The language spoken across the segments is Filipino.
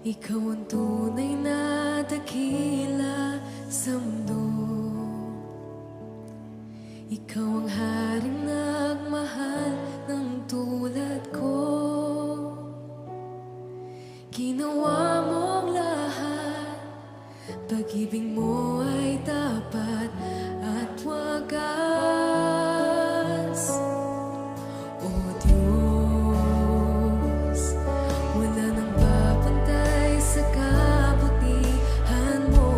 Ikaw ang tunay na dakila sa mundo. Ikaw ang haring nagmahal ng tulad ko. Ginawa mong lahat, pag-ibig mo ay tapat at wagas. O Diyos, wala nang babantay sa kabutihan mo.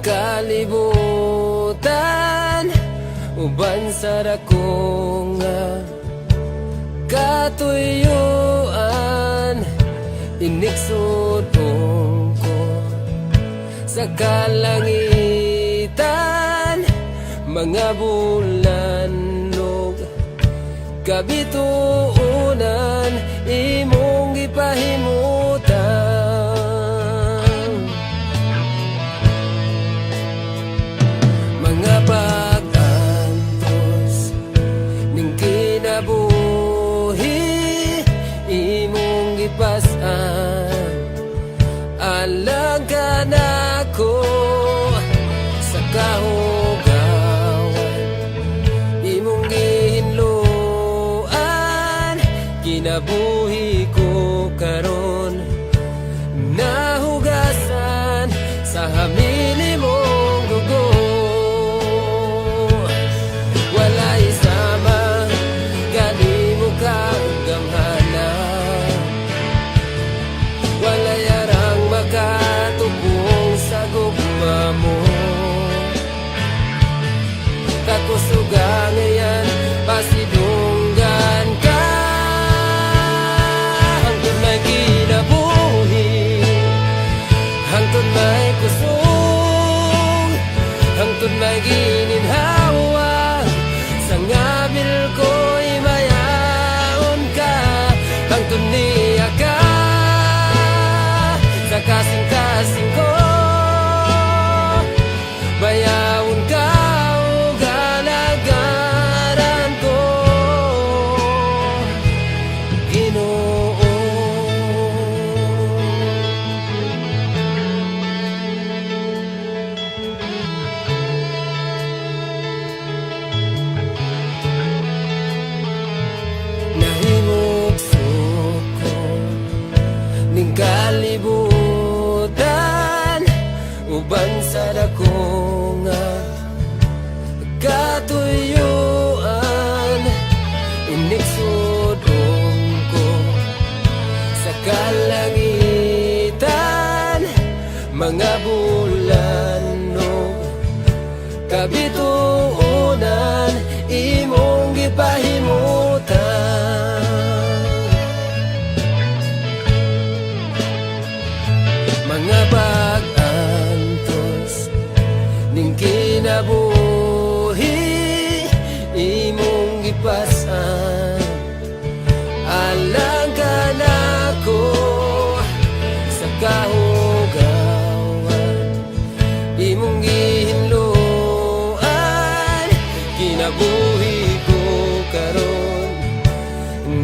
kalibutan uban sa dako nga katuyuan, inigsudong ko sa kalangitan, mga bulannog kabituunan imong gipahimutan. Mga pag-antos ning kinabuhi imong gipasan, alang ka nako sa kahugawan imong gihinluan, kinabuhi ko karon nahugasan sa hamili mong dugo. Walay sama gani mo kagamhanan, walay arang makatubong sa gugma mo. Kakusuga ngayon pasidunggan ka, hangtod may kinabuhi, hangtod may kusog, hangtod may gininhawa, sa ngabil ko'y mayaon ka, hangtod niya ka sa kasing-kasing ko, bayawon ka o galagaran ko, Ginoo. Nahimok suko ning kalibutan uban sa dako nga katuyuan, inigsudong ko sa kalangitan, mga bulannog kabituunan imong gipahimutan. Mga pag-antos ning kinabuhi imong gipasan, alang ka nako sa kahugawan imong gihinluan, kinabuhi ko karon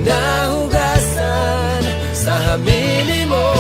nahugasan sa hamili mo